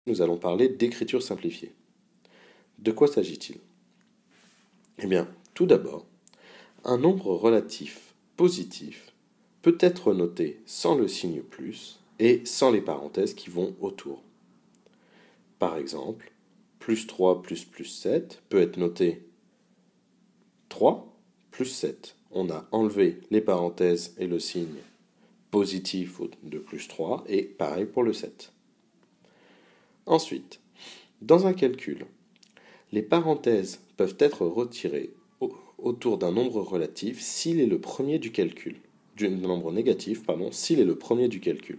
Nous allons parler d'écriture simplifiée. De quoi s'agit-il? Eh bien, tout d'abord, un nombre relatif positif peut être noté sans le signe plus et sans les parenthèses qui vont autour. Par exemple, plus 3 plus 7 peut être noté 3 plus 7. On a enlevé les parenthèses et le signe positif de plus 3 et pareil pour le 7. Ensuite, dans un calcul, les parenthèses peuvent être retirées autour d'un nombre relatif s'il est le premier du calcul, d'un nombre négatif, s'il est le premier du calcul.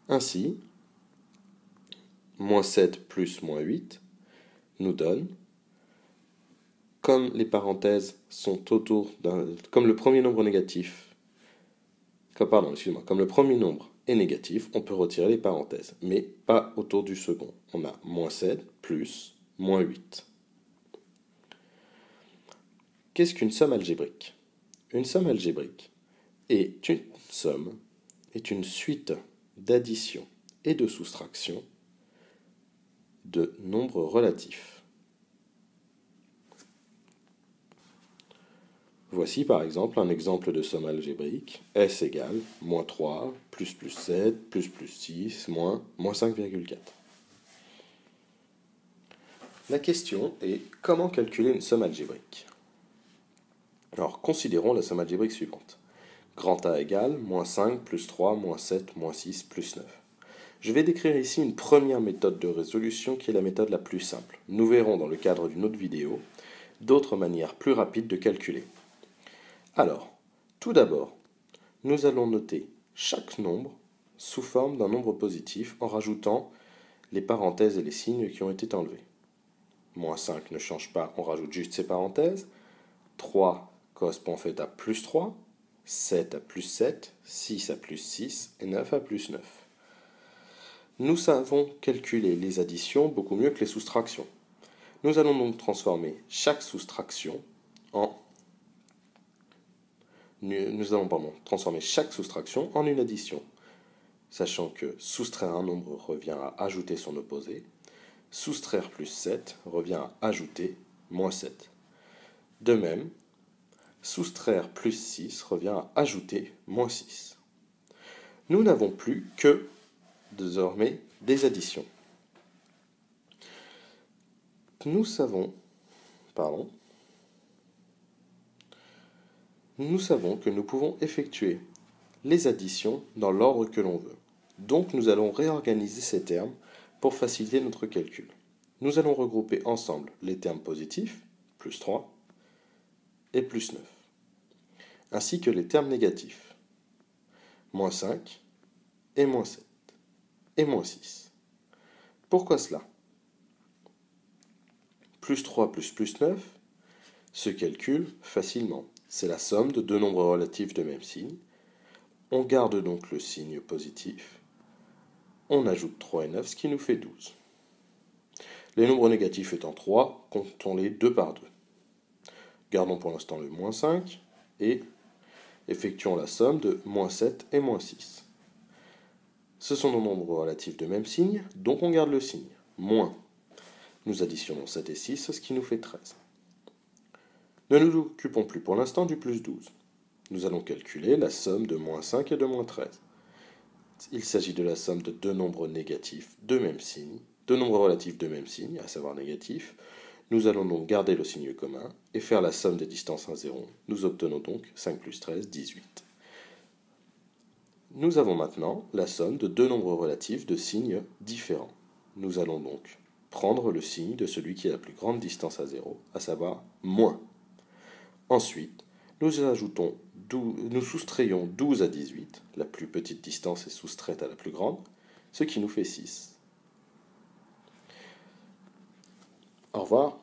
Ainsi, moins 7 plus moins 8 nous donne, comme les parenthèses sont autour comme le premier nombre négatif, comme le premier nombre est négatif, on peut retirer les parenthèses, mais pas autour du second. On a moins 7 plus moins 8. Qu'est-ce qu'une somme algébrique? Une somme algébrique est une suite d'addition et de soustraction de nombres relatifs. Voici par exemple un exemple de somme algébrique. S égale moins 3, plus 7, plus 6, moins 5,4. La question est comment calculer une somme algébrique? Alors considérons la somme algébrique suivante. Grand A égale moins 5, plus 3, moins 7, moins 6, plus 9. Je vais décrire ici une première méthode de résolution qui est la méthode la plus simple. Nous verrons dans le cadre d'une autre vidéo d'autres manières plus rapides de calculer. Alors, tout d'abord, nous allons noter chaque nombre sous forme d'un nombre positif en rajoutant les parenthèses et les signes qui ont été enlevés. Moins 5 ne change pas, on rajoute juste ces parenthèses. 3 correspond en fait à plus 3, 7 à plus 7, 6 à plus 6 et 9 à plus 9. Nous savons calculer les additions beaucoup mieux que les soustractions. Nous allons donc transformer chaque soustraction en une addition, sachant que soustraire un nombre revient à ajouter son opposé, soustraire plus 7 revient à ajouter moins 7. De même, soustraire plus 6 revient à ajouter moins 6. Nous n'avons plus que, désormais, des additions. Nous savons que nous pouvons effectuer les additions dans l'ordre que l'on veut. Donc nous allons réorganiser ces termes pour faciliter notre calcul. Nous allons regrouper ensemble les termes positifs, plus 3 et plus 9, ainsi que les termes négatifs, moins 5 et moins 7 et moins 6. Pourquoi cela? Plus 3 plus 9 se calcule facilement. C'est la somme de deux nombres relatifs de même signe. On garde donc le signe positif. On ajoute 3 et 9, ce qui nous fait 12. Les nombres négatifs étant 3, comptons-les 2 par 2. Gardons pour l'instant le moins 5 et effectuons la somme de moins 7 et moins 6. Ce sont nos nombres relatifs de même signe, donc on garde le signe. Moins. Nous additionnons 7 et 6, ce qui nous fait 13. Ne nous occupons plus pour l'instant du plus 12. Nous allons calculer la somme de moins 5 et de moins 13. Il s'agit de la somme de deux nombres négatifs de même signe, deux nombres relatifs de même signe, à savoir négatifs. Nous allons donc garder le signe commun et faire la somme des distances 1, 0. Nous obtenons donc 5 plus 13, 18. Nous avons maintenant la somme de deux nombres relatifs de signes différents. Nous allons donc prendre le signe de celui qui a la plus grande distance à 0, à savoir moins. Ensuite, nous soustrayons 12 à 18, la plus petite distance est soustraite à la plus grande, ce qui nous fait 6. Au revoir.